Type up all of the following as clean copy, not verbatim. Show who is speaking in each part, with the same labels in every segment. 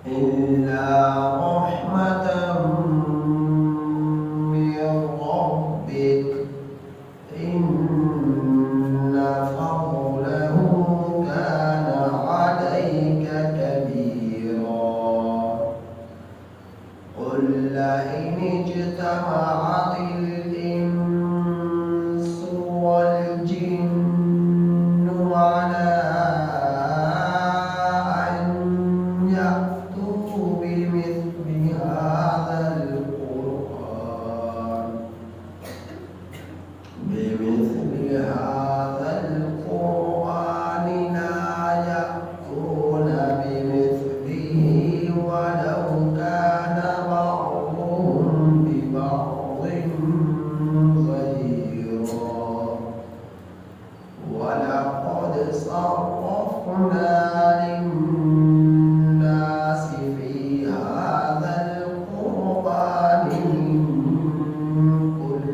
Speaker 1: إلا رحمة من ربك إن فضله كان عليك كبيرا قل لئن اجتمعت الإنس والجن على أن يأتوا بمثل هذا القرآن لا يأتون بمثله ولو كان بعضهم ببعض ظهيرا ولقد صرفنا للناس في هذا القرآن من كل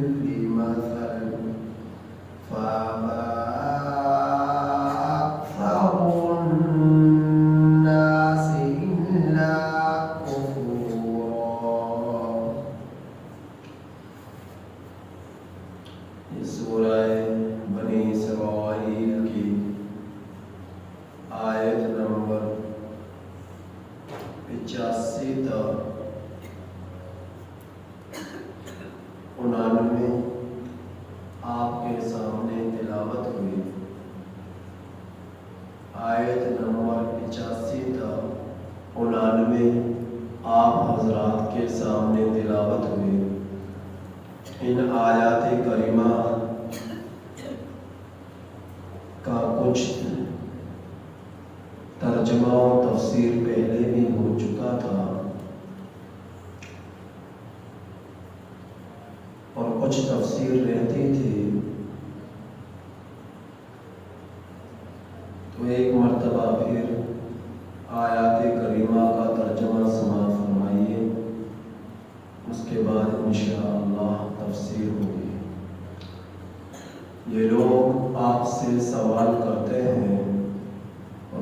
Speaker 1: مثل فأبى أكثر الناس إلا كفورا. یہ سورہ بنی اسرائیل کی آیت نمبر 85 تا 99 آپ کے سامنے تلاوت ہوئی. آیت نمبر 85 تا 99 آپ حضرات کے سامنے تلاوت ہوئی. ان آیات کریمہ کا کچھ ترجمہ و تفسیر پہلے بھی ہو چکا تھا اور کچھ تفسیر رہتی تھی، تو ایک مرتبہ پھر آیات کریمہ کا ترجمہ سماعت فرمائیے، اس کے بعد انشاءاللہ تفسیر ہوگی. یہ لوگ آپ سے سوال کرتے ہیں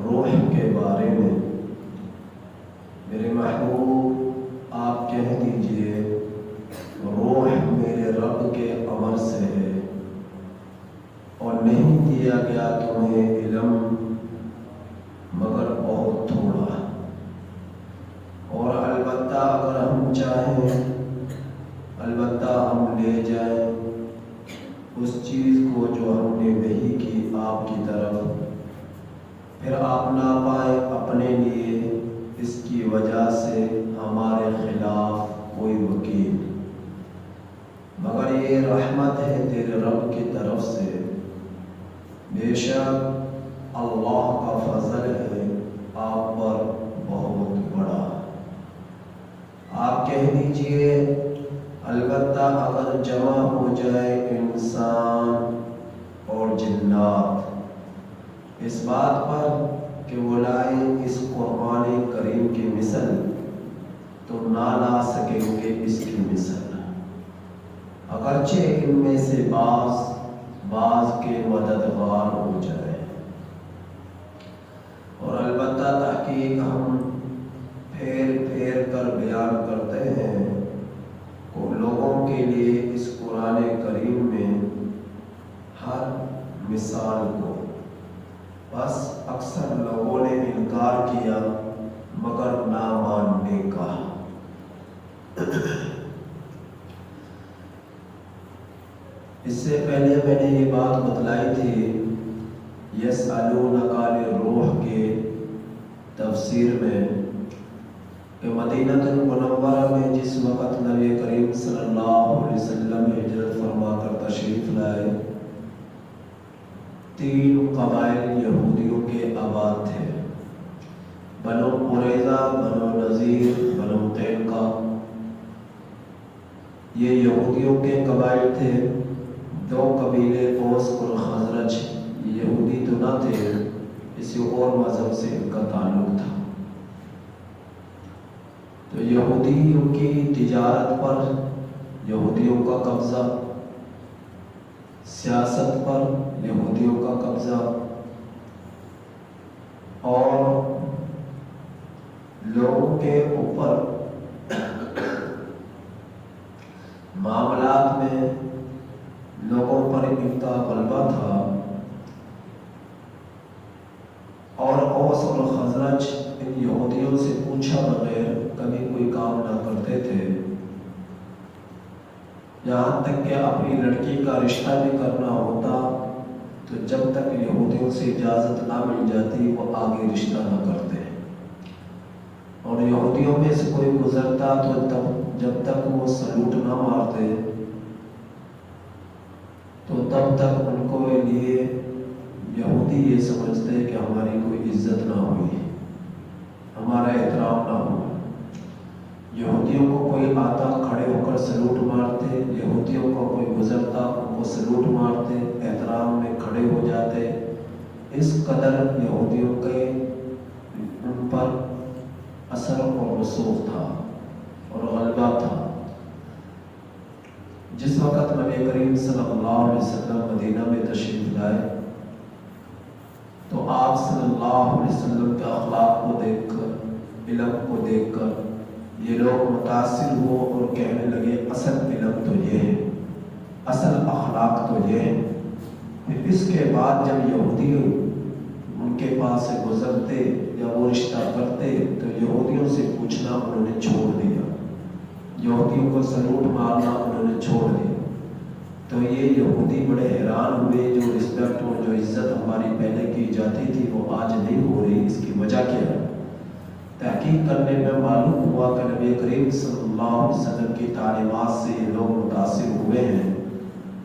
Speaker 1: روح کے بارے میں. میرے محبوب آپ کہہ دیجئے روح میرے رب کے امر سے ہے اور نہیں دیا گیا تمہیں علم مگر بہت تھوڑا، اور البتہ اگر ہم چاہیں البتہ ہم لے جائیں اس چیز کو جو ہم نے وحی کی آپ کی طرف، پھر آپ نہ پائیں اپنے لیے اس کی وجہ سے ہمارے خلاف کوئی وکیل، مگر یہ رحمت ہے تیرے رب کی طرف سے، بے شک اللہ کا فضل ہے آپ پر بہت بڑا. آپ کہہ دیجئے البتہ اگر جمع ہو جائے انسان اور جنات اس بات پر کہ وہ لائیں اس قرآن کریم کی مثل، تو نہ لا سکیں گے اس کی مثل، اگرچہ ان میں سے بعض کے مددگار ہو جائے. اور البتہ تحقیق ہم پھیر پھیر کر بیان کرتے ہیں کو لوگوں کے لیے اس قرآن کریم میں ہر مثال کو، بس اکثر لوگوں نے انکار کیا مگر نہ ماننے کا. اس سے پہلے میں نے یہ بات بتلائی تھی یسألونک عن الروح کے تفسیر میں کہ مدینہ المنورہ میں جس وقت نبی کریم صلی اللہ علیہ وسلم ہجرت فرما کر تشریف لائے، 3 قبائل یہودیوں کے آباد تھے، بنو قریظہ، بنو نذیر، بنو قینقاع. یہ یہودیوں کے قبائل تھے. 2 قبیلے اوس اور خزرج یہودی تو نہ تھے، کسی اور مذہب سے ان کا تعلق تھا. تو یہودیوں کی تجارت پر یہودیوں کا قبضہ، سیاست پر یہودیوں کا قبضہ، اور لوگوں کے اوپر معاملات میں لوگوں پر اتنا غلبہ تھا، اور اوس اور خزرج ان یہودیوں سے پوچھا بغیر کبھی کوئی کام نہ کرتے تھے، یہاں تک کہ اپنی لڑکی کا رشتہ بھی کرنا ہوتا تو جب تک یہودیوں سے اجازت نہ مل جاتی وہ آگے رشتہ نہ کرتے، اور یہودیوں میں سے کوئی گزرتا تو جب تک وہ سلوٹ نہ مارتے تو تب تک ان کو لیے یہودی یہ سمجھتے کہ ہماری کوئی عزت نہ ہوئی، ہمارا احترام نہ ہوا۔ یہودیوں کو کوئی آتا کھڑے ہو کر سلوٹ مارتے، یہودیوں کو کوئی گزرتا ان کو سلوٹ مارتے، احترام میں کھڑے ہو جاتے۔ اس قدر یہودیوں کے ان پر اثر اور رسوخ تھا اور غلبہ تھا۔ جس وقت نبی کریم صلی اللہ علیہ وسلم مدینہ میں تشریف لائے تو آپ صلی اللہ علیہ وسلم کے اخلاق کو دیکھ کر، علم کو دیکھ کر یہ لوگ متاثر ہو اور کہنے لگے اصل علم تو یہ ہے، اصل اخلاق تو یہ ہے۔ پھر اس کے بعد جب یہودی ان کے پاس سے گزرتے یا وہ رشتہ کرتے تو یہودیوں سے پوچھنا انہوں نے چھوڑ دیا، یہودیوں کو سلوٹ مارنا انہوں نے چھوڑ دیا۔ تو یہ یہودی بڑے حیران ہوئے، جو رسپیکٹ اور جو عزت ہماری پہلے کی جاتی تھی وہ آج نہیں ہو رہی، اس کی وجہ کیا ہے؟ تحقیق کرنے میں معلوم ہوا کہ نبی کریم صلی اللہ علیہ وسلم کی تعلیمات سے یہ لوگ متاثر ہوئے ہیں،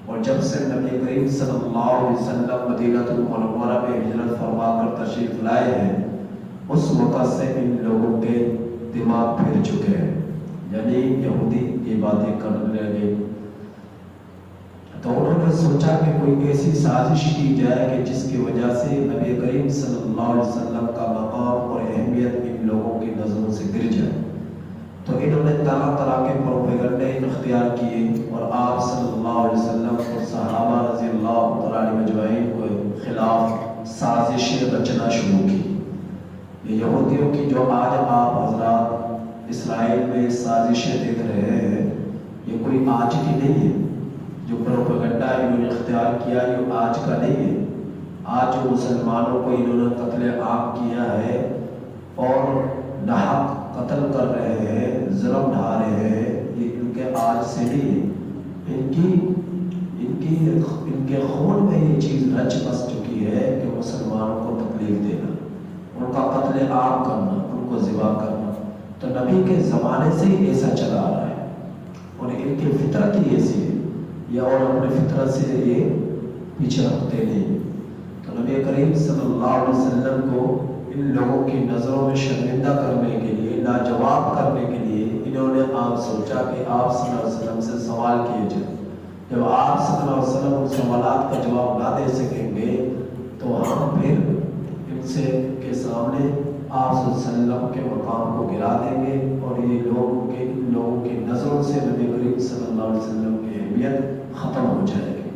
Speaker 1: اور جب سے نبی کریم صلی اللہ علیہ وسلم مدینہ المنورہ میں ہجرت فرما کر تشریف لائے ہیں اس وقت سے ان لوگوں کے دماغ پھر چکے ہیں، یعنی یہودی یہ باتیں کرنے لگے۔ تو انہوں نے سوچا کہ کوئی ایسی سازش کی جائے کہ جس کی وجہ سے نبی کریم صلی اللہ علیہ وسلم کا مقام اور اہمیت ان لوگوں کی نظروں سے گر جائے۔ تو انہوں نے طرح طرح کے پروپیگنڈے اختیار کیے اور آپ صلی اللہ علیہ وسلم اور صحابہ رضی اللہ تعالیٰ مجمعین کو خلاف سازشیں رچنا شروع کی۔ یہ یہودیوں کی جو آج آپ حضرات اسرائیل میں سازشیں دیکھ رہے ہیں یہ کوئی آج کی نہیں ہے، جو پروپیگنڈا انہوں نے اختیار کیا یہ آج کا نہیں ہے۔ آج جو مسلمانوں کو انہوں نے قتل عام کیا ہے اور ناحق قتل کر رہے ہیں، ظلم ڈھا رہے ہیں، یہ ان کے آج سے نہیں ہے، ان کے خون میں یہ چیز رچ بس چکی ہے کہ مسلمانوں کو تکلیف دینا، ان کا قتل عام کرنا، ان کو ذبح کرنا۔ تو نبی کے زمانے سے ہی ایسا چلا آ رہا ہے اور ان کی فطرت ہی ایسی ہے، یا اور اپنے فطرت سے یہ پیچھے رکھتے نہیں۔ تو نبی کریم صلی اللہ علیہ وسلم کو ان لوگوں کی نظروں میں شرمندہ کرنے کے لیے، لاجواب کرنے کے لیے انہوں نے آپ سوچا کہ آپ صلی اللہ علیہ وسلم سے سوال کیے جائے۔ جب آپ صلی اللہ علیہ وسلم ان سوالات کا جواب نہ دے سکیں گے تو ہم پھر ان سے کے سامنے آپ صلی اللہ علیہ وسلم کے مقام کو گرا دیں گے اور یہ ان لوگوں کی نظروں سے نبی کریم صلی اللہ علیہ وسلم کی اہمیت ختم ہو جائے گی۔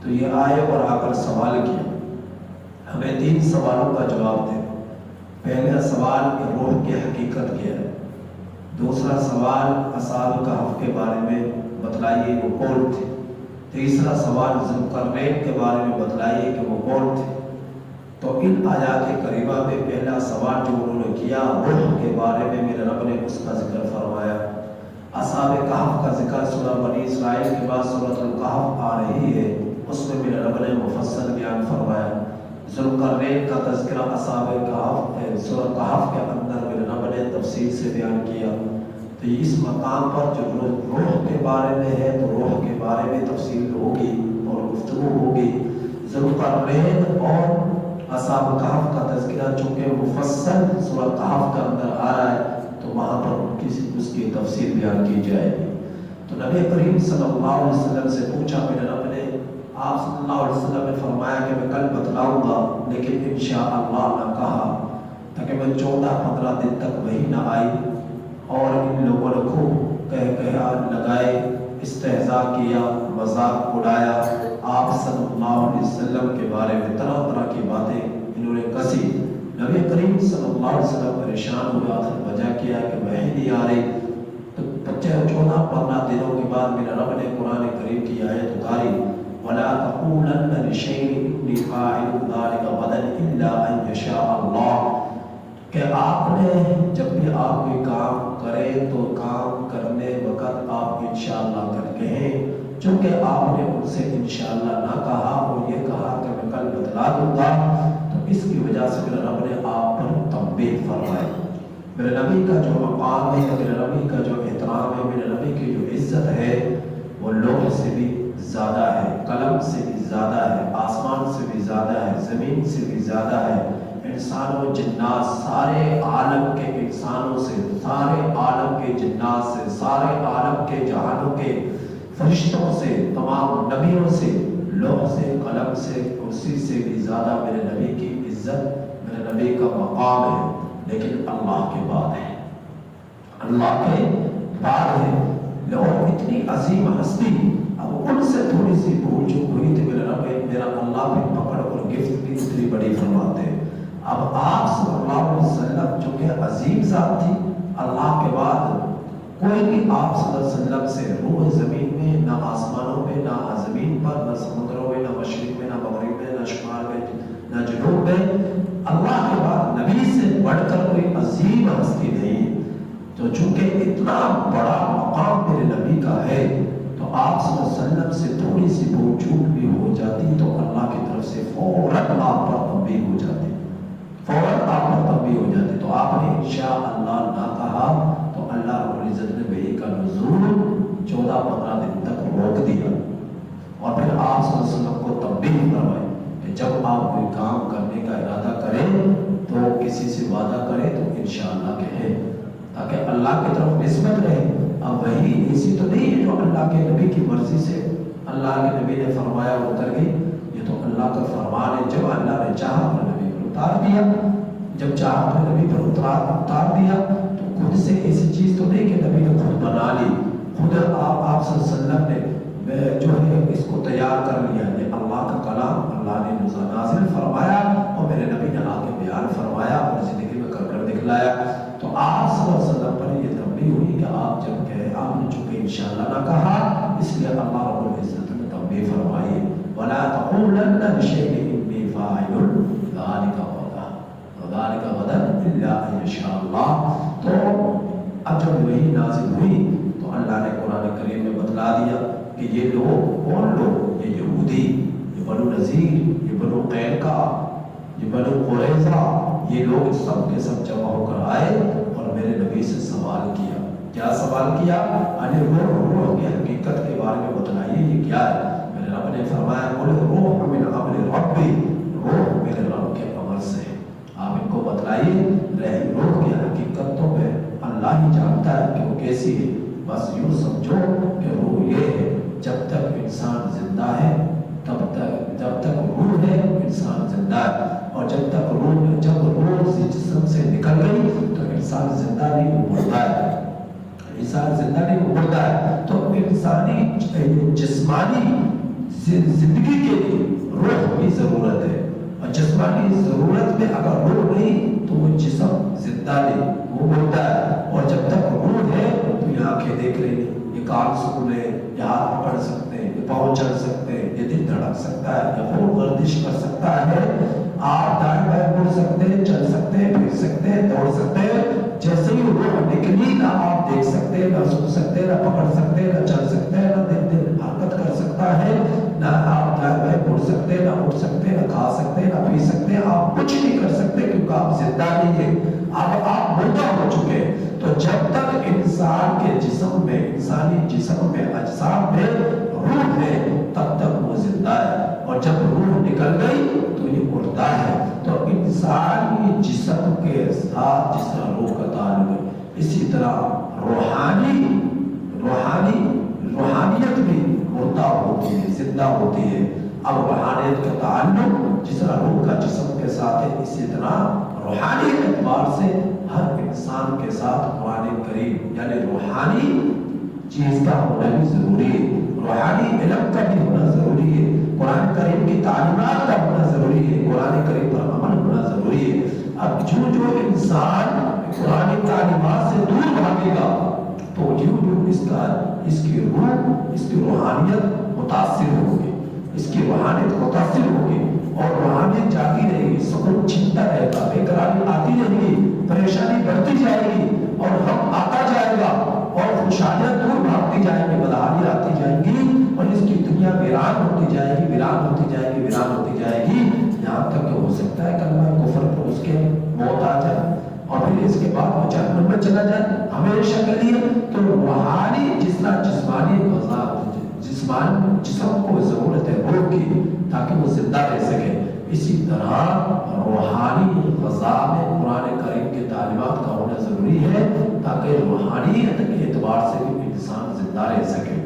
Speaker 1: تو یہ آئے اور آ کر سوال کیا، ہمیں 3 سوالوں کا جواب دیں۔ پہلا سوال کہ روح کی حقیقت کیا ہے، دوسرا سوال اصحاب کہف کے بارے میں بتلائیے وہ کون تھے، تیسرا سوال ذوالقرنین کے بارے میں بتلائیے کہ وہ کون تھے۔ تو ان آیات کریمہ میں پہلا سوال جو انہوں نے کیا روح کے بارے میں میرے رب نے اس کا ذکر فرمایا۔ اصحاب کہف کا ذکر سورہ بنی اسرائیل کے بعد سورۃ الکہف آ رہی ہے، اس میں میرے رب نے مفصل بیان فرمایا۔ ذوالقرنین کا تذکرہ اصحاب کہف سورہ کہف کے اندر میرے رب نے تفصیل سے بیان کیا۔ تو اس مقام پر جو روح کے بارے میں ہے تو روح کے بارے میں تفصیل ہوگی اور گفتگو ہوگی۔ ذوالقرنین اور اصحاب کہف کا تذکرہ چونکہ مفصل سورہ کہف کا اندر آ رہا ہے تو وہاں پر اس کی تفصیل بیان کی جائے گی۔ تو نبی کریم صلی اللہ علیہ وسلم سے پوچھا میرے رب نے، آپ صلی اللہ علیہ وسلم نے فرمایا کہ میں کل بتلاؤں گا لیکن انشاءاللہ نہ کہا، تاکہ میں 14-15 دن تک وہی نہ آئی اور ان لوگوں نے خوب کہا لگائے، استہزاء کیا، مذاق اڑایا، آپ صلی اللہ علیہ وسلم کے بارے میں طرح طرح کی باتیں انہوں نے کسی، نبی کریم صلی اللہ علیہ وسلم پریشان ہوئے، آخر وجہ کیا ہے کہ وحی نہیں آ رہی۔ تو 14-15 دنوں کے بعد میرے رب نے قرآن کریم کی آیت اتاری، وَلَا تَقُولَنَّ لِشَيْءٍ إِنِّي فَاعِلٌ ذَلِكَ غَدًا إِلَّا أَن يَشَاءَ اللَّهُ، کہ آپ نے جب بھی آپ کوئی کام کریں تو کام کرنے وقت آپ انشاءاللہ کر کہیں، چونکہ آپ نے ان سے انشاءاللہ نہ کہا اور یہ کہا کہ میں کل بتلا دوں گا، تو اس کی وجہ سے میرے رب نے آپ پر تنبیہ فرمائی۔ میرے نبی کا جو مقام ہے، میرے نبی کا جو احترام ہے، میرے نبی کی جو عزت ہے وہ لوح سے بھی زیادہ ہے، قلم سے بھی زیادہ ہے، آسمان سے بھی زیادہ ہے، زمین سے بھی زیادہ ہے، انسان و جنات، سارے عالم کے انسانوں سے، سارے عالم کے جنات سے، سارے عالم کے جہانوں کے فرشتوں سے، تمام نبیوں سے، لوح سے، قلم سے، کرسی سے بھی زیادہ میرے نبی کی عزت، میرے نبی کا مقام ہے۔ لیکن اللہ کے بعد ہے، اللہ کے بعد ہے، لوح اتنی عظیم ہستی، اب ان سے تھوڑی سی بھول چوک ہوئی تھی، میرا رب میرا اللہ بھی پکڑ اور گفت بھی اتنی بڑی فرماتے ہیں۔ اب آپ صلی اللہ علیہ وسلم جو کہ عظیم ذات تھی، اللہ کے بعد کوئی بھی آپ صلی اللہ علیہ وسلم سے روح زمین میں، نہ آسمانوں میں، نہ زمین پر، نہ سمندروں میں، نہ مشرق میں، نہ مغرب میں، نہ شمال میں، نہ جنوب میں، اللہ کے بعد نبی سے بڑھ کر کوئی عظیم ہستی نہیں۔ تو چونکہ اتنا بڑا مقام میرے نبی کا ہے، تو آپ صلی اللہ علیہ وسلم سے تھوڑی سی بھول چوک بھی ہو جاتی تو اللہ کی طرف سے فوراً آپ پر تنبیہ ہو جاتی، فوراً آپ پر تنبیہ ہو جاتی۔ تو آپ نے انشاءاللہ نہ کہا تو اللہ رب العزت نے وحی کا نزول 14-15 دن تک روک دیا، اور پھر آپ صلی اللہ علیہ وسلم کو تنبیہ فرمائی کہ جب آپ کوئی کام کرنے کا ارادہ کریں تو کسی سے وعدہ کریں تو انشاءاللہ کہیں، تاکہ اللہ کی طرف نسبت رہے۔ اب وحی ایسی تو نہیں ہے جو اللہ کے نبی کی مرضی سے اللہ کے نبی نے فرمایا اتر گئی، یہ تو اللہ کا فرمان ہے۔ جب اللہ نے چاہا اپنے نبی پر اتار دیا، جب چاہا اپنے نبی پر اتار دیا، تو خود سے ایسی چیز تو نہیں کہ نبی نے خود بنا لی، خود آپ صلی اللہ علیہ وسلم نے جو ہے اس کو تیار کر لیا۔ یہ اللہ کا کلام اللہ نے نازل فرمایا اور میرے نبی نے آ کے بیان فرمایا اور زندگی میں کر کر دکھلایا۔ تو آپ صلی اللہ علیہ وسلم پر یہ تنبیہ ہوئی کہ آپ جب کہے، آپ نے چونکہ انشاءاللہ نہ کہا، اس لیے اللہ رب العزت نے تنبیہ فرمائی، وَلَا تَقُولَنَّ لِشَيْءٍ إِنِّي فَاعِلٌ ذَلِكَ غَدًا إِلَّا أَن يَشَاءَ اللَّهُ۔ تو اب جب وحی نازل ہوئی تو اللہ نے قرآن کریم میں بتلا دیا کہ یہ لوگ کون لوگ، یہ یہودی، یہ بنو نذیر، یہ بنو قینقاع، یہ بنو قریظہ، یہ لوگ سب کے سب جمع ہو کر آئے اور میرے نبی سے سوال کیا۔ کیا سوال کیا؟ روح کی حقیقت کے بارے میں بتلائیے، یہ کیا ہے؟ میرے رب نے فرمایا، قُلْ الرُّوحُ مِنْ أَمْرِ رَبِّي، روح میرے رب کے امر سے ہے۔ آپ ان کو بتلائیے، روح کی حقیقت تو پہ اللہ ہی جانتا ہے کہ وہ کیسی ہے، بس یوں سمجھو کہ روح یہ ہے، جب تک انسان زندہ ہے جب تک روح ہے انسان زندہ ہے، اور جب روح جسم سے نکل گئی تو انسان زندہ نہیں، وہ مردہ ہے، انسان زندہ نہیں، وہ مردہ ہے۔ تو انسانی جسمانی زندگی کے لیے روح کی ضرورت ہے، اور جسمانی ضرورت میں اگر روح نہیں تو وہ جسم زندہ نہیں، وہ مردہ ہے۔ اور جب تک روح ہے تو یہ آنکھیں دیکھ رہی ہیں، یہ کان سن رہے ہیں، یہ ہاتھ پکڑ سکتے ہیں، یہ پاؤں چل سکتے ہیں، یہ دل دھڑک سکتا ہے، یہ خون گردش کر سکتا ہے، آپ دائیں بائیں مڑ سکتے ہیں، چل سکتے ہیں، پھر سکتے ہیں، دوڑ سکتے ہیں۔ جیسے ہی روح نکلی، نہ آپ دیکھ سکتے، نہ سن سکتے، نہ پکڑ سکتے، نہ چل سکتے، نہ دل حرکت کر سکتا ہے، نہ آپ دائیں بائیں مڑ سکتے، نہ اٹھ سکتے، نہ کھا سکتے، نہ پی سکتے، آپ کچھ نہیں کر سکتے کیونکہ آپ زندہ نہیں ہیں، اب آپ مردہ ہو چکے۔ تو جب تک انسان کے جسم میں، انسانی جسم میں، اجسام میں روح ہے تب تک وہ زندہ ہے، اور جب روح نکل گئی تو یہ مردہ ہے۔ تو انسانی جسم کے ساتھ جس طرح روح کا تعلق ہے، اسی طرح روحانیت بھی مردہ ہوتی ہے، زندہ ہوتی ہے۔ اب روحانیت کا تعلق جس طرح روح کا جسم کے ساتھ ہے، اسی طرح روحانی اعتبار سے ہر انسان کے ساتھ قرآن کریم یعنی روحانی چیز کا ہونا بھی ضروری ہے، روحانی علم کا بھی ہونا ضروری ہے، قرآن کریم کی تعلیمات کا ہونا ضروری ہے، قرآن کریم پر عمل ہونا ضروری ہے۔
Speaker 2: اب جو انسان قرآن تعلیمات سے دور بھاگے گا تو اس کی روح، اس کی روحانیت متاثر ہوگی، اس کی روحانیت متاثر ہوگی اور روحانیت جاتی رہے گی، سکون چھنتا رہے گا، بے قراری آتی رہے گی، پریشانی بڑھتی جائے گی اور غم آتا جائے گا اور خوشحالیاں دور بھاگتی جائیں گی، بدحالی آتی جائیں گی اور اس کی دنیا ویران ہوتی جائے گی، ویران ہوتی جائے گی، ویران ہوتی جائے گی، یہاں تک کہ ہو سکتا ہے کلمہ کفر پر اس کے موت آ جائے اور پھر اس کے بعد وہ جہنم میں چلا جائے ہمیشہ کے لیے۔ تو روحانی جسمانی غذا جسم کو ضرورت ہے روح کی تاکہ وہ زندہ رہ سکے، اسی طرح روحانی غذا میں قرآن کریم کی تعلیمات کا ہونا ضروری ہے تاکہ روحانیت کے اعتبار سے بھی انسان زندہ رہ سکے،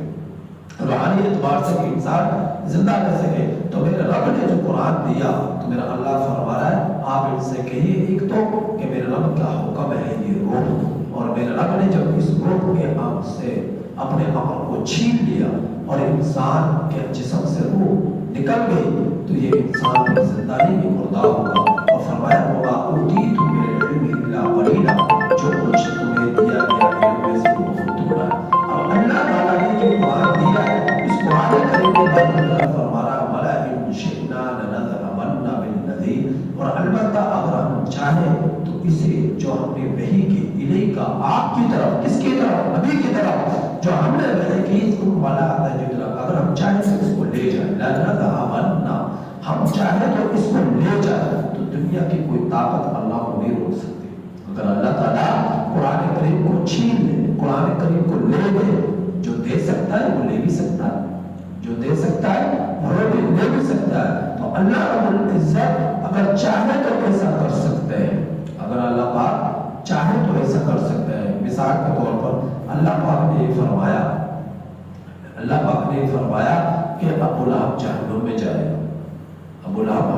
Speaker 2: روحانی اعتبار سے بھی انسان زندہ رہ سکے۔ تو میرے رب نے جو قرآن دیا تو میرا اللہ فرما رہا ہے آپ ان سے کہیے ایک تو کہ میرے رب کا حکم ہے یہ روح، اور میرے رب نے جب اس روح کے عام سے اپنے امر کو چھین لیا اور انسان کے جسم سے روح نکل گئی تو یہ انسان کی زندگی میں مردہ ہوگا، اور فرمایا وما اوتیتم من العلم الا قلیلا، جو کچھ تمہیں دیا گیا علم میں سے بہت تھوڑا ہے۔ اب اللہ تعالیٰ نے جو قرآن دیا ہے اس قرآن کریم کے بارے میں فرما رہا ہے وَلَئِن شِئْنَا لَنَذْهَبَنَّ بِالَّذِي، اور البتہ اگر ہم چاہیں تو اسے جو ہم نے وحی کی الیکا آپ کی طرف، کس کی طرف؟ نبی کی طرف، جو ہم نے وحی کی وَلَا تَجِدْ، اگر ہم چاہیں تو اس کو لے جائیں، لَنَذْهَبَنَّ، ہم چاہیں تو اس کو لے جائیں، تو دنیا کی کوئی طاقت اللہ کو نہیں روک سکتی۔ اگر اللہ تعالیٰ قرآن کریم کو چھین لے، قرآن کریم کو لے لے، جو دے سکتا ہے وہ لے بھی سکتا ہے، جو دے سکتا ہے وہ لے بھی سکتا ہے۔ تو اللہ رب العزت اگر چاہے تو ایسا کر سکتے ہیں، اگر اللہ پاک چاہے تو ایسا کر سکتے ہیں۔ مثال کے طور پر اللہ پاک نے یہ فرمایا، اللہ پاک نے یہ فرمایا کہ ابو لہب جہنم میں جائے گا، ابو لہب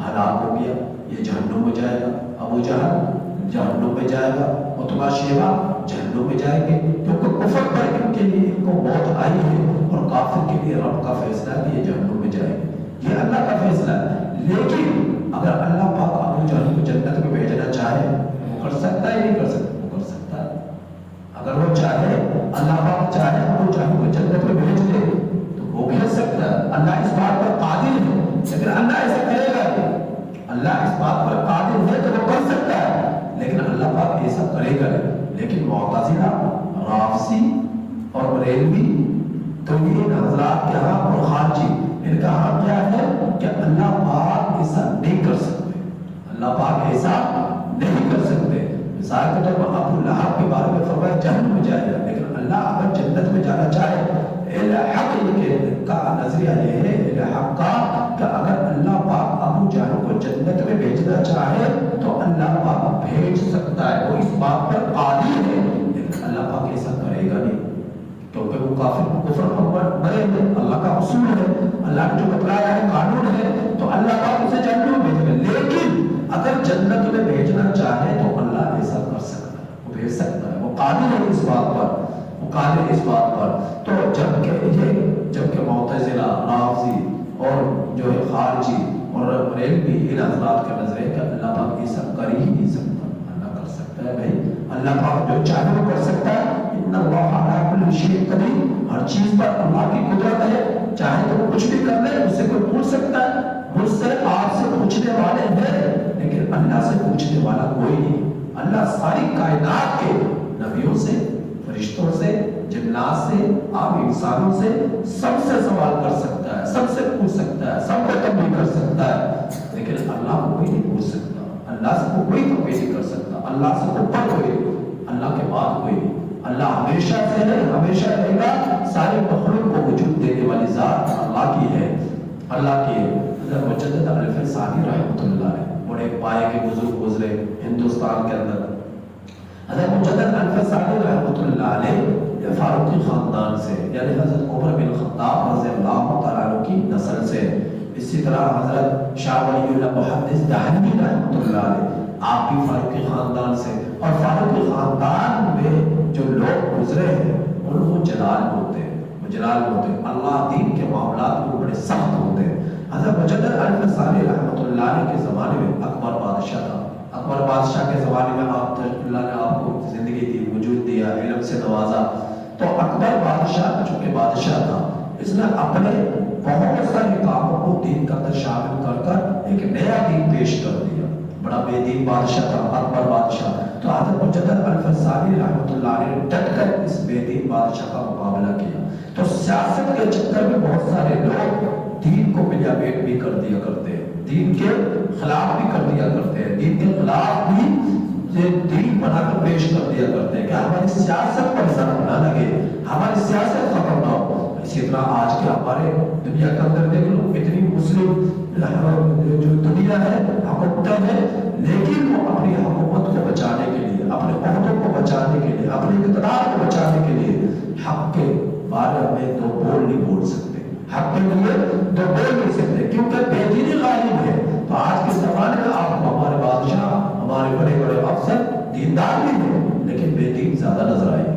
Speaker 2: ہلاک ہو گیا، یہ جہنم میں جائے گا، ابو جہل جہنم میں جائے گا، عتبہ شیبہ جہنم میں جائیں گے، کیونکہ کفر پر ان کے لیے ان کو موت آئی ہے اور کافر کے لیے رب کا فیصلہ ہے کہ یہ جہنم میں جائیں گے، یہ اللہ کا فیصلہ ہے۔ لیکن اگر اللہ پاک ابو جہل کو جنت میں بھیجنا چاہے وہ کر سکتا ہے، نہیں کر سکتا؟ وہ کر سکتا ہے، اگر وہ چاہے، اللہ پاک چاہے ابو جہل کو جنت میں بھیج دے تو وہ بھیج سکتا ہے، اللہ اس بات پر قادر ہے، لیکن اللہ ایسا کرے گا نہیں، اللہ اس بات پر قادر ہے تو وہ کر سکتا ہے لیکن اللہ پاک ایسا کرے گا نہیں۔ لیکن معتزلہ، رافضی اور بریلوی تو یہ حضرات کے ہاں اور خارجی ان کا ہاں کیا ہے کہ اللہ پاک ایسا نہیں کر سکتے، اللہ پاک ایسا نہیں کر سکتے۔ مثال کے طور پر ابو لہب کے بارے میں فرمایا جہنم میں جائے گا، لیکن اللہ اگر جنت میں جانا چاہے، حق کا نظریہ یہ ہے حق کا کہ اگر اللہ پاک ابو جہل کو جنت میں بھیجنا چاہے تو اللہ پاک بھیج سکتا ہے، وہ اس بات پر قادر ہے، لیکن اللہ پاک ایسا کرے گا نہیں کیونکہ وہ کفر پر مرے ہیں، اللہ کا اصول ہے، اللہ نے جو بتلایا ہے قانون ہے، تو اللہ پاک اسے جنت میں بھیجے گا۔ لیکن اگر جنت میں بھیجنا چاہے تو اللہ ایسا کر سکتا ہے، وہ بھیج سکتا ہے، وہ قادر ہے اس بات پر، وہ قادر ہے اس بات پر۔ تو جبکہ معتزلہ، رافضی اور جو ہے خارجی اور بریلوی ان حضرات کا نظر ہے کہ اللہ پاک ایسا کر ہی نہیں سکتا، اللہ کر سکتا ہے بھائی، اللہ پاک جو چاہے وہ کر سکتا ہے، ان اللہ علی کل شیء قدیر، ہر چیز پر اللہ کی قدرت ہے، چاہے تو وہ کچھ بھی کر لے، اس سے کوئی پوچھ سکتا ہے، مجھ سے آپ سے پوچھنے والے ہیں لیکن اللہ سے پوچھنے والا کوئی نہیں۔ اللہ ساری کائنات کے نبیوں سے، فرشتوں سے، جنات سے، عام انسانوں سے سب سے سوال کر سکتا ہے، سب سے پوچھ سکتا ہے، سب کو تنبیہ کر سکتا ہے، لیکن اللہ کو کوئی نہیں پوچھ سکتا، اللہ سے کوئی تنبیہ نہیں کر سکتا، اللہ سے اوپر کوئی نہیں، اللہ کے بعد کوئی نہیں، اللہ ہمیشہ سے ہے، ہمیشہ رہے گا، سارے مخلوق کو وجود دینے والی ذات اللہ کی ہے، اللہ کی ہے۔ حضرت مجدد الف ثانی رحمۃ اللہ علیہ بڑے پائے کے بزرگ گزرے ہندوستان کے اندر، حضرت مجدد الف ثانی رحمۃ اللہ علیہ فاروقی خاندان سے، یعنی حضرت عمر بن خطاب رضی اللہ تعالیٰ عنہ کی نسل سے، اسی طرح حضرت شاہ ولی اللہ محدث دہلوی رحمۃ اللہ علیہ آپ بھی فاروقی خاندان سے، اور فاروقی خاندان میں جو لوگ گزرے ہیں ان کو جلال ہوتے ہیں، وہ جلال ہوتے ہیں، اللہ دین کے معاملات میں بڑے سخت ہوتے ہیں۔ حضرت مجدد الف ثانی رحمۃ اللہ علیہ کے زمانے میں اکبر بادشاہ تھا، اکبر بادشاہ کے زمانے میں اللہ نے آپ کو زندگی دی، وجود دیا، علم سے نوازا. تو اکبر بادشاہ چونکہ بادشاہ تھا، اس نے اپنے بہت سارے کاموں کو دین کا اندر شامل کر ایک نیا دین پیش کر دیا. بڑا بے دین بادشاہ تھا اکبر بادشاہ. تو حضرت مجدد الفسانی رحمۃ اللہ علیہ نے ڈٹ کر اس بے دین بادشاہ کا مقابلہ کیا. تو سیاست کے چکر میں بہت سارے لوگ دین کو ملیا بیٹ بھی کر دیا کرتے ہیں، دین کے خلاف بھی کر دیا کرتے ہیں، دین کے خلاف بھی دین بنا کر پیش کر دیا کرتے ہیں کہ ہماری سیاست پر ضرب نہ لگے، ہماری سیاست ختم نہ ہو. اسی طرح آج کے ہمارے دنیا کے اندر دیکھ لو، اتنی مسلم جو دنیا ہے حکومتیں ہیں، لیکن وہ اپنی حکومت کو بچانے کے لیے، اپنے عہدوں کو بچانے کے لیے، اپنے اقتدار کو بچانے کے لیے حق کے بارے میں دو بول نہیں بول سکتے، حق کے لیے دو بول نہیں سکتے، کیونکہ بے دینی غالب ہے. تو آج کے زمانے میں آپ کو ہمارے بادشاہ، ہمارے بڑے بڑے افسر دیندار بھی ہیں لیکن بے دین زیادہ نظر آئے گے.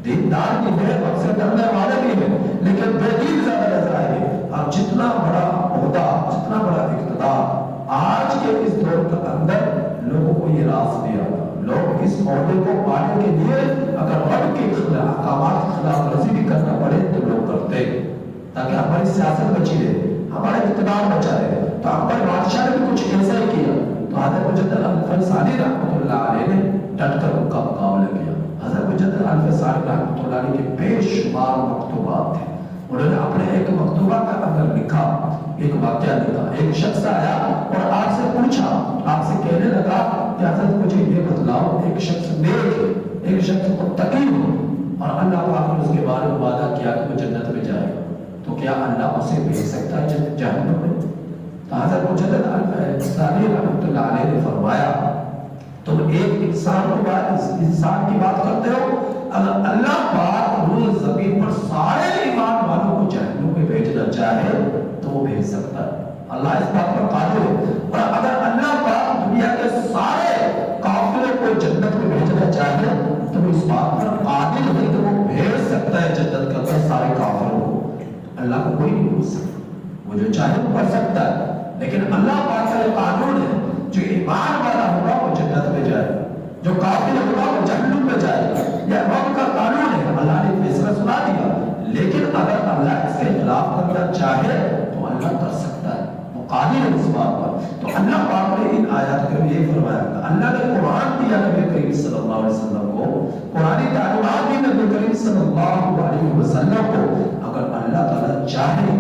Speaker 2: دیندار بھی ہے، افسر ڈرنے والے بھی ہیں، لیکن بے دین زیادہ نظر آئے گے. اور جتنا بڑا عہدہ، جتنا بڑا اقتدار آج کے اس دور کے اندر لوگوں کو یہ راز نہیں آتا. لوگ اس عہدے کو پانے کے لیے اگر رب کے احکامات کی خلاف ورزی بھی کرنا پڑے تو لوگ کرتے ہیں تاکہ ہماری سیاست بچی رہے، ہمارا اقتدار بچا رہے. تو اکبر بادشاہ نے بھی کچھ ایسا ہی کیا. تو حضرت مجدد الفسانی رحمۃ اللہ علیہ نے ڈٹ کر ان کا مقابلہ کیا. حضرت مجدد الفسانی رحمۃ اللہ علیہ کے بے شمار مکتوبات تھے. انہوں نے اپنے ایک مکتوبہ کا اندر لکھا، ایک واقعہ لکھا. ایک شخص آیا اور آپ سے پوچھا، آپ سے کہنے لگا کہ حضرت مجھے یہ بتلاؤ، ایک شخص نیک ہے، ایک شخص متقی ہو اور اللہ پاک نے اس کے بارے میں وعدہ کیا کہ وہ جنت میں جائے گا، تو کیا اللہ اسے بھیج سکتا ہے جہنم میں؟ تو حضرت مجدد الفسانی رحمۃ اللہ علیہ نے فرمایا تم ایک انسان کی بات کرتے ہو، اگر اللہ پاک روز زمین پر سارے ایمان والوں کو جہنم میں بھیجنا چاہے تو وہ بھیج سکتا ہے. اللہ اس بات پر قادر ہے. اور اگر اللہ پاک دنیا کے سارے کافروں کو جنت میں بھیجنا چاہے تو وہ اس بات پر قادر ہے کہ وہ بھیج سکتا ہے جنت کے اندر سارے کافروں کو. اللہ کو کوئی نہیں پوچھ سکتا، وہ جو چاہے وہ کر سکتا ہے. لیکن اللہ پاک کا یہ قانون ہے، جو ایمان والا ہوگا وہ جنت میں جائے گا، جو کافر ہوگا وہ جہنم میں جائے گا. یہ رب کا قانون ہے، اللہ نے فیصلہ سنا دیا. لیکن اگر اللہ اس کے خلاف کرنا چاہے تو اللہ کر سکتا ہے، وہ قادر ہے اس بات پر. تو اللہ پاک نے ان آیات میں یہ فرمایا کہ اللہ نے قرآن دیا نبی کریم صلی اللہ علیہ وسلم کو، قرآنی تعلیمات دی نبی کریم صلی اللہ علیہ وسلم کو. اگر اللہ تعالیٰ چاہے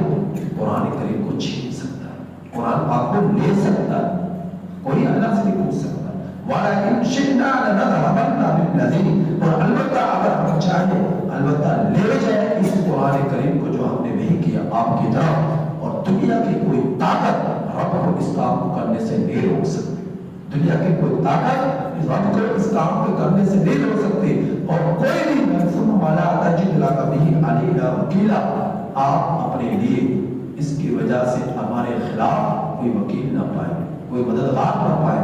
Speaker 2: قرآن کریم کو چھین سکتا ہے، قرآن پاک کو لے سکتا ہے، کوئی اللہ سے نہیں پوچھ سکتا. وَلَئِنْ شِئْنَا لَنَذْهَبَنَّ بِالَّذِي، اور البتہ اگر ہم چاہیں البتہ لے جائے اس قرآن کریم کو جو ہم نے نہیں کیا آپ کی طرف. اور دنیا کی کوئی طاقت رب کو اس کام کو کرنے سے نہیں روک سکتی. دنیا کی کوئی طاقت رب کو اس کام کو کرنے سے نہیں روک سکتی. اور کوئی بھی محفوظ والا تجد لک بہ علیہ وکیلا، آپ اپنے لیے اس کی وجہ سے ہمارے خلاف کوئی وکیل نہ پائیں، کوئی مددگار نہ پائیں.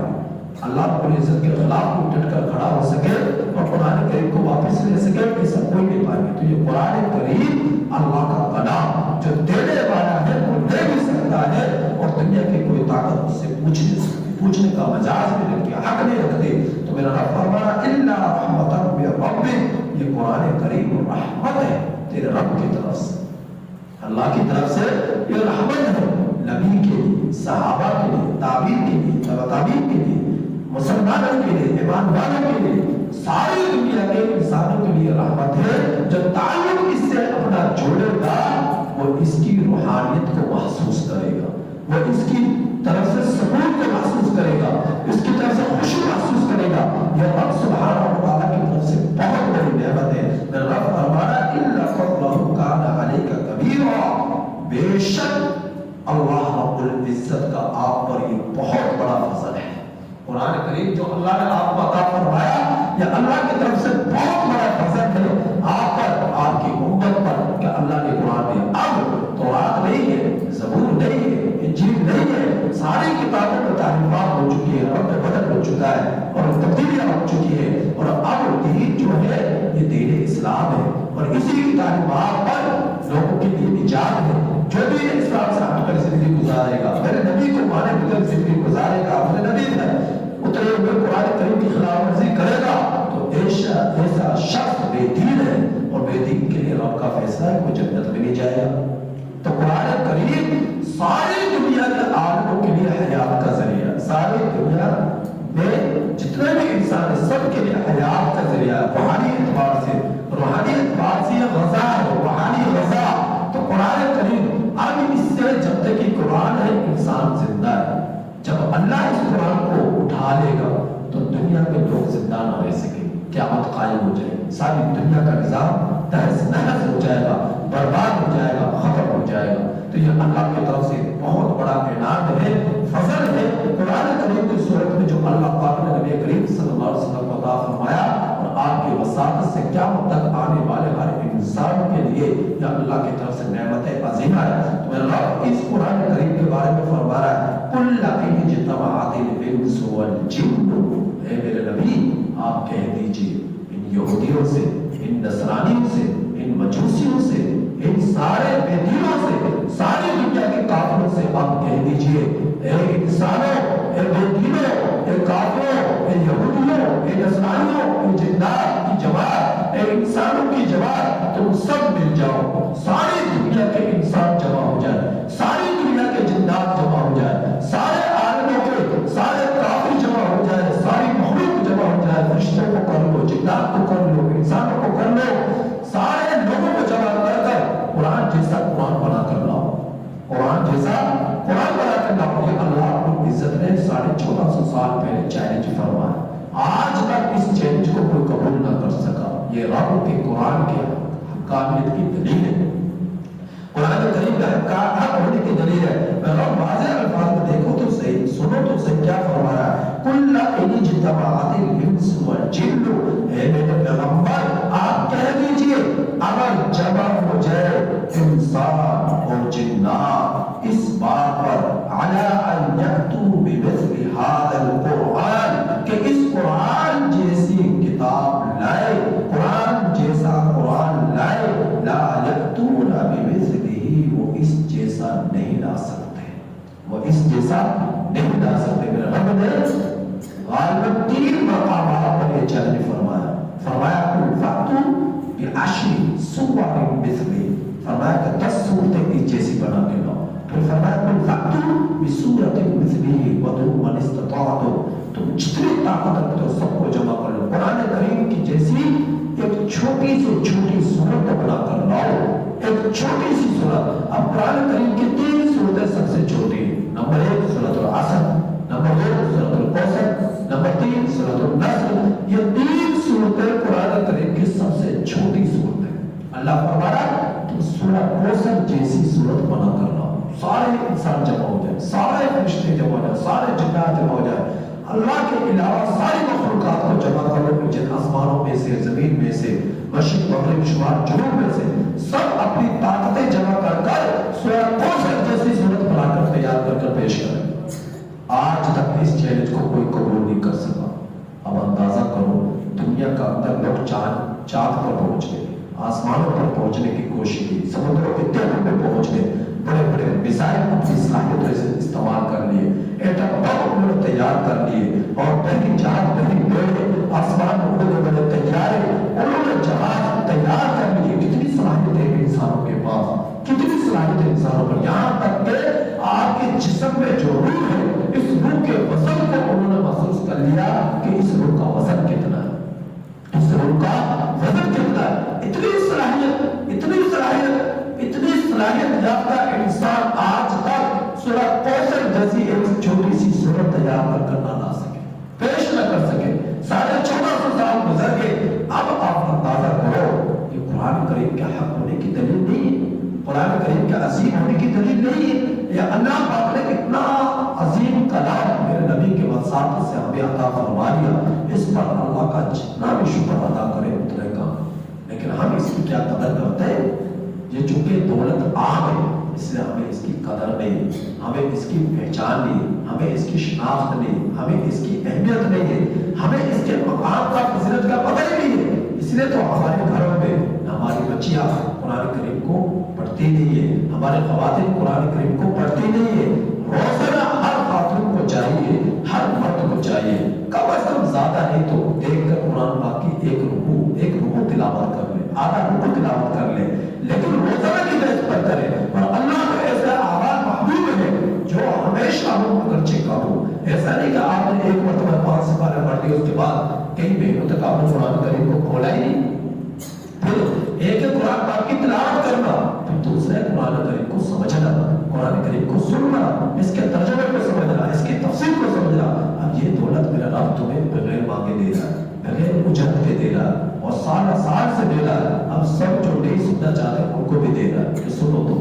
Speaker 2: اللہ رب العزت کے خلاف کو ڈٹ کر کھڑا ہو سکے اور قرآن کریم کو واپس لے سکے، یہ سب کوئی نہیں پائے گا. تو یہ قرآن کریم اللہ کا کلام جو دینے والا ہے وہ دے بھی سکتا ہے، اور دنیا کی کوئی طاقت اس سے پوچھ نہیں سکتی، پوچھنے کا مجاز بھی نہیں کیا، حق نہیں رکھتے. تو میرا رب فرمایا الا رحمۃ من ربک، یہ قرآن کریم رحمت ہے تیرے رب کی طرف سے، اللہ کی طرف سے یہ رحمت ہے نبی کے لیے، صحابہ کے لیے، تابعین کے لیے، تابعین کے لیے، مسلمانوں کے لیے، ایمان والوں کے لیے، ساری دنیا کے انسانوں کے لیے رحمت ہے. جو تعلق اس سے اپنا جوڑے گا وہ اس کی روحانیت کو محسوس کرے گا، وہ اس کی طرف سے سکون کو محسوس کرے گا، اس کی طرف سے خوشی محسوس کرے گا. یہ رب سبحانہ و تعالیٰ کی طرف سے بہت بڑی نعمت ہے. میرا رب فرمایا الا فضلہ کان علیک کبیرا، بے شک اللہ رب العزت کا آپ پر یہ بہت بڑا فضل ہے. قرآن کریم جو اللہ نے آپ کو عطا فرمایا یہ اللہ کی طرف سے بہت بڑا فضل ہے آپ پر، آپ کی امت پر، کہ اللہ نے قرآن دیا. اب تورات نہیں ہے، زبور نہیں ہے، انجیل نہیں ہے، ساری کتابوں میں تعلیمات ہو چکی ہے، رب بدل ہو چکا ہے اور تبدیلیاں ہو چکی ہے. اور اب دین جو ہے یہ دین اسلام ہے، اور اسی کی تعلیمات پر لوگوں کے لیے نجات ہے. جو بھی اسلام سے ہٹ کر زندگی گزارے گا، میرے نبی کو مانے بغیر زندگی گزارے گا، میرے نبی ہے اترے ہوئے قرآن کریم کی خلاف ورزی کرے گا تو ایسا شخص بے دین ہے، اور بے دین کے لیے رب کا فیصلہ ہے وہ جنت میں نہیں جائے گا۔ تو قرآن کریم ساری دنیا کے عالموں کے لیے حیات کا ذریعہ، ساری دنیا میں جتنے بھی انسان ہیں سب کے لیے حیات کا ذریعہ، روحانی اعتبار سے یہ غذا ہے، روحانی غذا۔ تو قرآن کریم اب اس سے جب تک کہ قرآن ہے انسان زندہ ہے، جب اللہ اس قرآن کو اٹھا لے گا تو دنیا میں لوگ زندہ نہ رہ سکیں، قیامت قائم ہو جائے گی، ساری دنیا کا نظام تہس نہس ہو جائے گا، برباد ہو جائے گا، ختم ہو جائے گا۔ تو یہ اللہ کی طرف سے بہت بڑا انعام ہے، فضل ہے۔ قرآن کریم کی صورت میں جو اللہ پاک نے نبی کریم صلی اللہ علیہ وسلم کو عطا فرمایا اور آپ کی وساطت سے قیامت تک آنے والے ہر انسان کے لیے یہ اللہ کی طرف سے نعمت عظیمہ ہے۔ تو رب اس قرآن کریم کے بارے میں فرما رہا ہے قُلْ لَئِنِ اجْتَمَعَتِ الْإِنسُ وَالْجِنُّ، اے میرے نبی آپ کہہ دیجئے ان یہودیوں سے، ان نصرانیوں سے، ان مجوسیوں سے، ان سارے بے دینوں سے، ساری دنیا کے کافروں سے آپ کہہ دیجئے اے انسانوں، اے بے دینوں، اے کافروں، اے یہودیوں، اے نصرانیوں، اے جنات کی جماعت، اے انسانوں کی جماعت، تم سب مل جاؤ، ساری دنیا کے انسان جمع ہو جائے، ساری دنیا کے جنات جمع ہو جائے، سارے عالموں کے سارے کافر جمع ہو جائے، ساری مخلوق جمع ہو جائے، فرشتوں کو کر لو، جنات کو کر لو، انسانوں کو کر لو، سارے لوگوں کو جمع کر کر قرآن جیسا قرآن بنا کر لاؤ، قرآن جیسا قرآن بنا کر لاؤ۔ یہ اللہ اپنی عزت نے 1450 سال پہلے چیلنج فرمایا، آج تک اس چیلنج کو کوئی قبول نہ کر سکا۔ یہ رب کے قرآن کے حقانیت کی دلیل ہے، قرآن کریم کا حق ہونے کی دلیل ہے۔ رب واضح الفاظ میں دیکھو تو صحیح، سنو تو صحیح، کیا فرما رہا ہے قُلْ لَئِنِ اجْتَمَعَتِ الْإِنسُ وَالْجِنُّ، اے میرے پیغمبر آپ کہہ دیجئے اگر جمع ہو جائے انسان اور جنات اس بات پر عَلَىٰ أَن يَأْتُوا بِمِثْلِ هَٰذَا الْقُرْآنِ کہ اس قرآن جیسی کتاب لائے، قرآن جیسا قرآن لائے، لَا يَأْتُونَ بِمِثْلِهِ وہ اس جیسا نہیں لا سکتے، وہ اس جیسا نہیں لا سکتے۔ میرے رب نے غالباً 3 مقامات پر یہ چیلنج فرمایا، فرمایا قُلْ فَأْتُوا بِعَشْرِ سُوَرٍ مِثْلِهِ، فرمایا کہ 10 صورتیں اس جیسی بنا کے لاؤ، پھر فرمایا قُلْ فَأْتُوا بِسُورَةٍ مِثْلِهِ وَادْعُوا مَنِ اسْتَطَعْتُمْ، تم جتنی طاقت رکھتے ہو سب کو جمع کر لو، قرآن کریم کی جیسی ایک چھوٹی سے چھوٹی صورت بنا کر لاؤ، ایک چھوٹی سی صورت۔ اب قرآن کریم کی 3 صورتیں سب سے چھوٹی ہیں، نمبر 1 سورۃ العصر، نمبر 2 سورۃ الکوثر، نمبر 3 سورۃ النصر۔ یہ 3 صورتیں قرآن کریم کی سب سے چھوٹی صورت ہے۔ اللہ فرما رہا ہے تم سورۃ کوثر جیسی صورت بنا کر لاؤ، سارے انسان جمع ہو جائے، سارے فرشتے جمع ہو جائے، سارے جنات جمع ہو جائے، اللہ کے علاوہ ساری مخلوقات کو جمع کرو، جن آسمانوں میں سے، زمین میں سے، مشرق مغرب شمال جنوب میں سے، سب اپنی طاقتیں جمع کر کر سورۃ کوثر جیسی صورت بنا کر تیار کر کر پیش کریں۔ آج تک اس چیلنج کو کوئی قبول نہیں کر سکا۔ اب اندازہ کرو دنیا کا اندر لوگ چاند پر پہنچ گئے، آسمانوں پر پہنچنے کی کوشش کی، سمندروں کے تہوں میں پہنچ گئے، بڑے بڑے میزائل اپنی صلاحیتوں سے استعمال کر لیے، ایٹم بم انہوں نے تیار کر لیے، اور بحری جہاز، بحری بیڑے، آسمان میں اڑنے والے طیارے، انہوں نے جہاز تیار کر لیے۔ کتنی صلاحیتیں انسانوں کے پاس، کتنی صلاحیتیں انسانوں پر، یہاں تک کہ آپ کے جسم میں جو روح ہے اس روح کے وزن کو انہوں نے محسوس کر لیا کہ اس روح کا وزن کتنا ہے، اس روح کا وزن کتنا ہے۔ اتنی صلاحیت، اتنی صلاحیت، اتنی صلاحیت یافتہ انسان آج تک سورۃ کوثر جیسی ایک چھوٹی سی صورت تیار کر نہ لا سکے، پیش نہ کر سکے، 1450 سال گزر گئے۔ اب آپ اندازہ کرو یہ قرآن کریم کے حق ہونے کی دلیل نہیں ہے، قرآن کریم کے عظیم ہونے کی دلیل نہیں ہے۔ یہ اللہ پاک نے اتنا عظیم کلام میرے نبی کے وساطت سے ہمیں عطا فرما دیا، اس پر اللہ کا جتنا بھی شکر ادا کرے اتنے کا، لیکن ہم اس کی کیا قدر کرتے ہیں؟ یہ چونکہ دولت عام ہے اس لیے ہمیں اس کی قدر نہیں، ہمیں اس کی پہچان نہیں، ہمیں اس کی شناخت نہیں، ہمیں اس کی اہمیت نہیں ہے، ہمیں اس کے مقام کا فضیلت کا پتہ ہی نہیں ہے۔ اس لیے تو ہمارے گھروں میں ہماری بچیاں قرآن کریم کو پڑھتی نہیں ہے، ہمارے خواتین قرآن کریم کو پڑھتی نہیں ہے۔ روزانہ ہر خاتون کو چاہیے، ہر مرد کو چاہیے زیادہ نہیں تو دیکھ کر قرآن پاک کی ایک رکوع تلاوت کر لے، آدھا رکوع تلاوت کر لے، لیکن روزانہ کی بیس پر کرے۔ اور اللہ کو ایسا آواز محبوب ہے جو ہمیشہ ہو اگرچہ کم ہو۔ ایسا نہیں کہ آپ نے ایک مرتبہ 5 سپارے پڑھ لی، اس کے بعد کئی مہینوں تک آپ نے قرآن کریم کو کھولا ہی نہیں۔ پھر ایک قرآن پاک کی تلاوت کرنا، پھر دوسرے قرآن کریم کو سمجھنا، قرآن کریم کو سننا، اس کے ترجمے کو سمجھنا، اس کی تفسیر کو سمجھنا۔ اب یہ دولت میرا رب تمہیں بغیر مانگے دے رہا ہے، بغیر اجرت کے دے رہا ہے، اور سال سے دے رہا ہے۔ اب سب جو نہیں سننا چاہتے ان کو بھی دے رہا ہے کہ سنو تو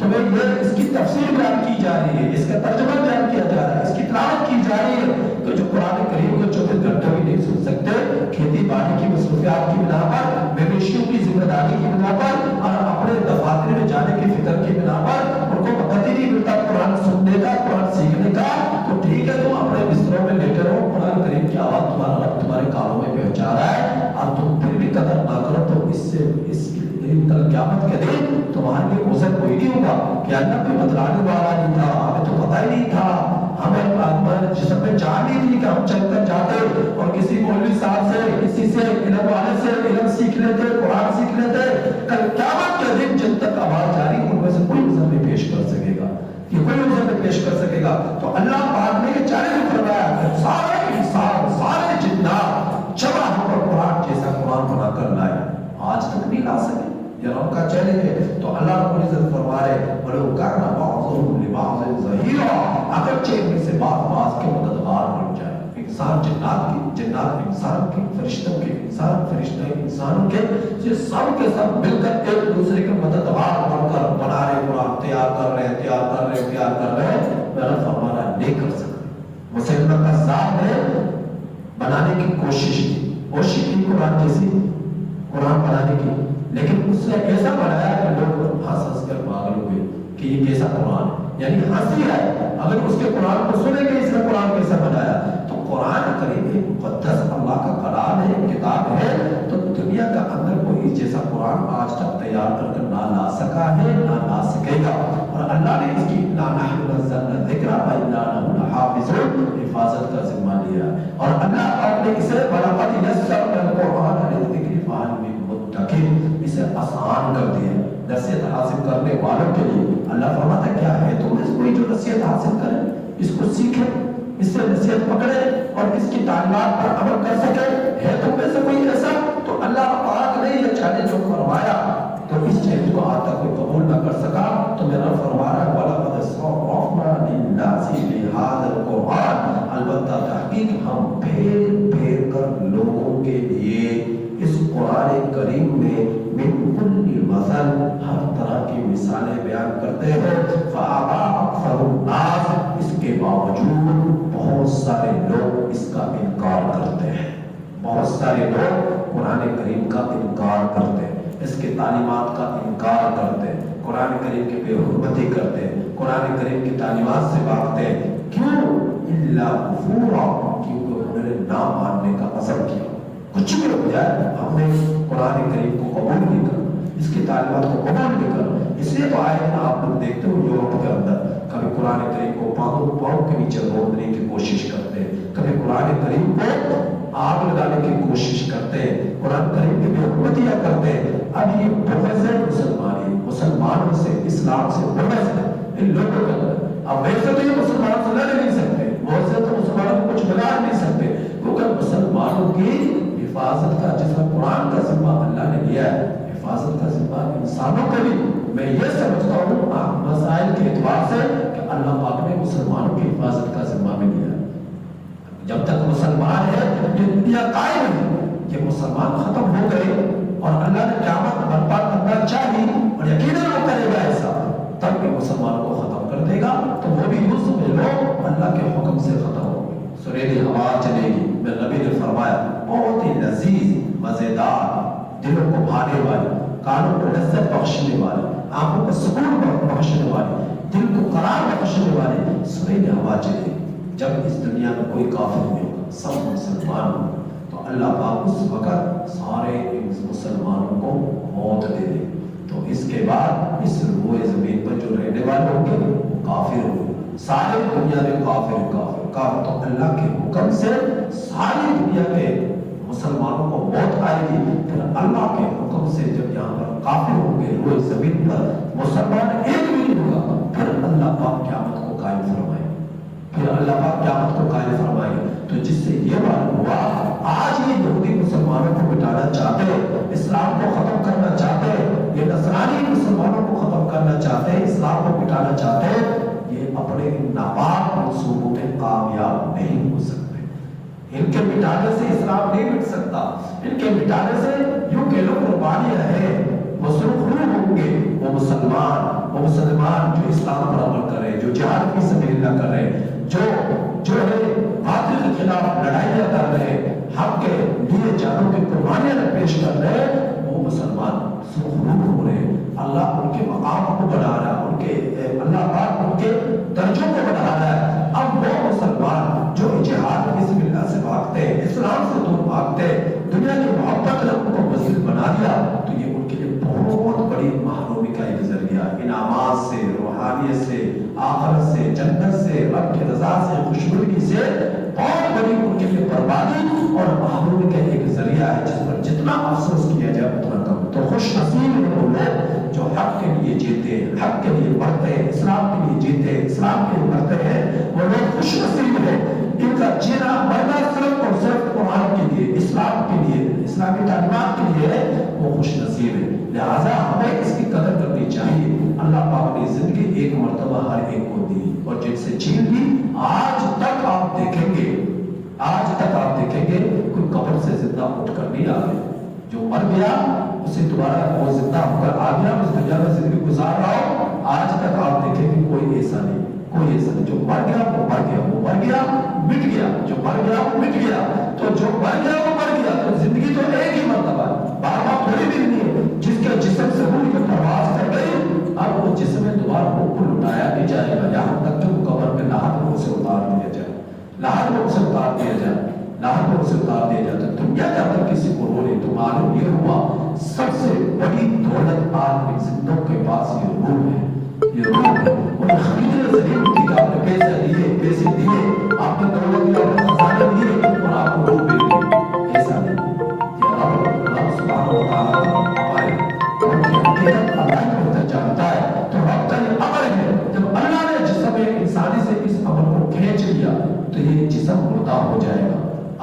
Speaker 2: تمہیں یہ اس کی تفسیر بیان کی جا رہی ہے، اس کا ترجمہ بیان کیا جا رہا ہے، اس کی تلاوت کی جا رہی ہے۔ تو جو قرآن کریم کو 24 گھنٹوں بھی نہیں سن سکتے، کھیتی باڑی کی مصروفیات کی بنا پر، مویشیوں کی ذمہ داری کی بنا پر، اور اپنے دفاتر میں جانے کی فکر کی بنا پر ان کو وقت ہی نہیں ملتا قرآن سننے کا، قرآن سیکھنے کا، تو ٹھیک ہے تم اپنے بستروں میں لیٹے رہو، قرآن کریم کی آواز تمہارا رب تمہارے کانوں میں پہنچا رہا ہے، اور تم پھر بھی قدر نہ کرو تو اس کل قیامت کے دن تمہارے لیے عذر کوئی نہیں ہوگا کہ اللہ کوئی بتلانے والا نہیں تھا، ہمیں تو پتہ ہی نہیں تھا، ہمیں جسم میں جان نہیں تھی کہ ہم چل کر جاتے اور کسی مولوی صاحب سے، کسی سے، علم والے سے علم سیکھ لیتے، قرآن سیکھ لیتے۔ کل قیامت کے دن جن تک آواز جاری ان میں سے کوئی عذر نہیں پیش کر سکے گا، یہ کوئی عذر نہیں پیش کر سکے گا۔ تو اللہ پاک نے یہ چیلنج فرمایا کہ سارے انسان، سارے جنات جمع ہو کر قرآن جیسا قرآن بنا کر لائے، آج تک نہیں لا سکے، یہ رب کا چیلنج ہے۔ تو اللہ رب العزت فرما رہے وَلَوْ كَانَ بَعْضُهُمْ لِبَعْضٍ ظَهِيرًا، اگرچہ ان میں سے بعض کے مددگار بن جائے، انسان جنات انسان کی، فرشتوں کے فرشتے انسان کے، یہ سب کے سب مل کر ایک دوسرے کے مددگار بن کر بنا رہے، قرآن تیار کر رہے ہیں، میرا فرمانا نہیں کر سکتے۔ مسلمہ کا ذات ہے بنانے کی کوشش کی قرآن جیسی قرآن بنانے کی، لیکن اس نے ایسا بنایا کہ لوگ ہنس کر پاگل ہوئے کہ یہ کیسا قرآن ہے، یعنی ہنسی ہے اگر اس کے قرآن کو سنے کہ اس نے قرآن کیسا بنایا۔ تو قرآن کریم ایک مقدس اللہ کا کلام ہے، کتاب ہے، تو دنیا کا اندر کوئی جیسا قرآن آج تک تیار کر نہ لا سکا ہے، نہ لا سکے گا۔ اور اللہ نے اس کی اِنَّا نَحْنُ نَزَّلْنَا الذِّکْرَ وَإِنَّا لَهُ لَحَافِظُونَ حفاظت کا ذمہ لیا، اور اللہ پاک نے اسے وَلَقَدْ يَسَّرْنَا الْقُرْآنَ لِلذِّکْرِ فَهَلْ مِن مُدَّکِرٍ، اسے آسان کر دیا نصیحت حاصل کرنے والوں کے لیے۔ اللہ فرماتا کیا ہے تم میں سے کوئی جو نصیحت حاصل کرے، اس کو سیکھے، اس سے نصیحت پکڑے اور اس کی تعلیمات پر عمل کر سکے، ہے تم میں سے کوئی ایسا؟ تو اللہ پاک نے یہ چیلنج جو فرمایا، تو اس چیلنج کو آج تک کوئی قبول نہ کر سکا، تو میرا فرما رہا ہے وَلَقَدْ صَرَّفْنَا لِلنَّاسِ فِي هَذَا الْقُرْآنِ، البتہ تحقیق ہم پھیر کر لوگوں کے لیے اس قرآن کریم میں من کل مثل ہر طرح کی مثالیں بیان کرتے ہیں، فَأَبَىٰ أَكْثَرُ النَّاسِ، اس کے باوجود بہت سارے لوگ اس کا انکار کرتے ہیں، بہت سارے لوگ قرآن کریم کا انکار کرتے ہیں، اس کے تعلیمات کا انکار کرتے ہیں، قرآن کریم کی بے حرمتی کرتے ہیں، قرآن کریم کی تعلیمات سے بھاگتے ہیں۔ کیوں؟ إِلَّا كُفُورًا، کیونکہ انہوں نے نہ ماننے کا عزم کیا۔ کچھ بھی ہو جائے ہم نے قرآن کریم کو قبول نہیں کرنا، اس کی تعلیمات کو قبول نہیں کرنا۔ اس لیے تو آئے نا آپ لوگ دیکھتے ہو یورپ کے اندر کبھی قرآن کریم کو پاؤں کے نیچے روکنے کی کوشش کرتے ہیں، کبھی قرآن کریم کو آگ لگانے کی کوشش کرتے ہیں، قرآن کریم کی بے حرمتیاں کرتے ہیں۔ اب یہ بغض ہے مسلمانوں سے، اسلام سے بغض ہے ان لوگوں کے اندر۔ اب ویسے تو یہ مسلمانوں سے لڑ نہیں سکتے، بہت سے تو مسلمانوں کو کچھ بگاڑ نہیں سکتے، کیونکہ مسلمانوں کی حفاظت کا جس میں قرآن کا ذمہ اللہ نے لیا ہے، حفاظت کا ذمہ انسانوں کو بھی۔ میں یہ سمجھتا ہوں مسائل کے اعتبار سے کہ اللہ پاک نے مسلمانوں کی حفاظت کا ذمہ بھی لیا ہے۔ جب تک مسلمان ہے یہ دنیا قائم ہے، یہ مسلمان ختم ہو گئے اور اللہ نے قیامت برپا کرنا چاہی اور یقیناً وہ کرے گا ایسا، تب کہ مسلمانوں کو ختم کر دے گا، تو وہ بھی یوں سمجھ لو اللہ کے حکم سے ختم ہوگی، سریلی ہوا چلے گی۔ میرے نبی نے فرمایا بہت ہی لذیذ، مزیدار، دلوں کو بھانے والی، کانوں کو لذت بخشنے والی، آنکھوں کو سکون بخشنے والی، دل کو قرار بخشنے والی سریلی ہوا چلے گی۔ جب اس دنیا میں کوئی کافر نہیں ہوگا، سب مسلمان ہوں، تو اللہ پاک اس وقت سارے مسلمانوں کو موت دے دے، تو اس کے بعد اس روئے زمین پر جو رہنے والے ہوں گے وہ کافر ہوں گے، سارے دنیا میں کافر کا تو اللہ کے حکم سے ساری دنیا کے مسلمانوں کو موت آئے گی، پھر اللہ کے حکم سے جب یہاں پر کافر ہوں گے روئے زمین پر مسلمان ایک بھی نہیں ہوگا، پھر اللہ پاک قیامت کو قائم فرمائے گا، پھر اللہ پاک قیامت کو قائم فرمائے گا۔ تو جس سے یہ معلوم ہوا آج یہ یہودی مسلمانوں کو مٹانا چاہتے، اسلام کو ختم کرنا چاہتے، یہ نصرانی مسلمانوں کو ختم کرنا چاہتے، اسلام کو مٹانا چاہتے، یہ اپنے ناپاک منصوبوں میں کامیاب نہیں ہو سکتے۔ ان کے مٹانے سے اسلام نہیں مٹ سکتا، ان کے مٹانے سے یوں کہ لوگ قربانی رہے مسلوق روح ہوں گے وہ مسلمان جو اسلام پر عمل کر رہے، جو جہاد فی سبیل اللہ کر رہے، جو ہے باطل کے خلاف لڑائیاں کر رہے، حق کے لیے جانوں کی قربانیاں پیش کر رہے، وہ مسلمان سرخروح ہو رہے۔ اللہ ان کے مقام کو بڑھا رہا ہے، ان کے اللہ پاک ان کے درجوں کو بڑھا رہا ہے۔ اب وہ مسلمان جو جہاد فی سبیل اللہ سے بھاگتے، اسلام سے دور بھاگتے، دنیا کی محبت نے ان کو مزید بنا دیا، تو یہ ان کے لیے بہت بڑی محرومی کا ایک ذریعہ، انعامات سے، روحانیت سے، آخرت سے، جنت سے، رب کی رضا سے، خوشنودی سے بہت بڑی ان کے لیے بربادی اور محرومی کا ایک ذریعہ ہے، جس پر جتنا افسوس کیا جائے اتنا کم۔ تو خوش نصیب ہیں وہ لوگ جو حق کے لیے جیتے، حق کے لیے مرتے، اسلام کے لیے جیتے، اسلام کے لیے مرتے ہیں، وہ لوگ خوش نصیب ہیں۔ ان کا جینا مرنا صرف اور صرف قرآن کے لیے، اسلام کے لیے، اسلامی تعلیمات کے لیے ہے، وہ خوش نصیب ہے۔ لہٰذا ہمیں اس کی قدر کرنی چاہیے۔ اللہ پاک نے زندگی ایک مرتبہ ہر ایک کو دی اور جن سے چھین لی، آج تک آپ دیکھیں گے کوئی قبر سے زندہ اٹھ کر نہیں آ گئے۔ جو مر گیا اسے دوبارہ وہ زندہ ہو کر آ گیا، اس دنیا میں زندگی گزار رہا ہو، آج تک آپ دیکھیں گے کوئی ایسا نہیں۔ جو مر گیا وہ مر گیا، وہ مر گیا مٹ گیا، جو مر گیا وہ مٹ گیا۔ تو جو مر گیا وہ مر گیا، تو زندگی تو ایک ہی مرتبہ ہے، بار بار تھوڑی بھی نہیں ہے۔ جس کے جسم سے روح کی پرواز کر گئی، اب وہ جسم میں دوبارہ روح کو لٹایا نہیں جائے گا، یہاں تک کہ وہ قبر میں لاحق میں اسے اتار دیا جائے، لاحق میں اسے اتار دیا جائے، لاحق میں اسے اتار دیا جائے۔ تو دنیا کا اگر کسی کو رو لے تو معلوم یہ ہوا سب سے بڑی دولت آدمی زندوں کے پاس یہ روح ہے، یہ روح ہے۔ انہیں خریدنے سے نہیں ہوتی کہ آپ نے پیسے دیے، آپ نے دولت دی، آپ نے خزانے دیے اور آپ کو روح مل گئی، ایسا نہیں۔ یہ اللہ سبحانہ و تعالیٰ کا ہمارے ان کی حقیقت اللہ ہی بہتر جانتا ہے۔ تو رب کا یہ امر ہے، جب اللہ نے جسم انسانی سے اس امر کو کھینچ لیا تو یہ جسم مردہ ہو جائے گا۔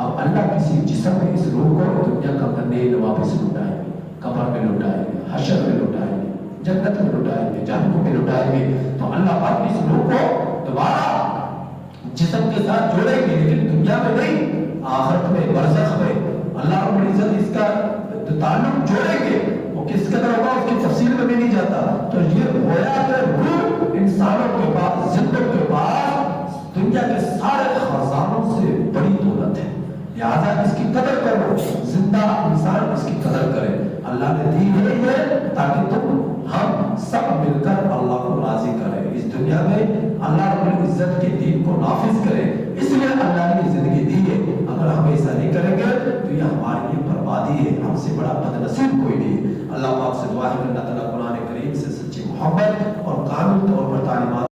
Speaker 2: اب اللہ کسی جسم میں اس روح کو دنیا کا نئے واپس لٹائیں گے، قبر میں لٹائیں گے، حشر میں لٹائیں گے، جنت میں لٹائیں گے، جہنم میں لٹائیں گے۔ تو اللہ پاک اس روح کو دوبارہ جسم کے ساتھ جوڑیں گے، لیکن دنیا میں نہیں، آخرت میں، برزخ میں اللہ رب العزت اس کا تعلق جوڑیں گے۔ وہ کس قدر ہوگا اس کی تفصیل میں بھی نہیں جاتا۔ تو یہ گویا کہ روح انسانوں کے پاس، زندوں کے پاس دنیا کے سارے خزانوں سے بڑی دولت ہے، لہٰذا اس کی قدر کرو، زندہ انسان اس کی قدر کرے۔ اللہ نے دی ہے یہ تاکہ تم ہم سب مل کر اللہ کو راضی کریں، اس دنیا میں اللہ رب العزت کے دین کو نافذ کریں، اس لیے اللہ نے زندگی دی ہے۔ اگر ہم ایسا نہیں کریں گے تو یہ ہمارے لیے بربادی ہے، ہم سے بڑا بد نصیب کوئی نہیں ہے۔ اللہ پاک سے دعا ہے کہ اللہ تعالیٰ قرآن کریم سے سچی محبت اور کامل طور پر تعلیمات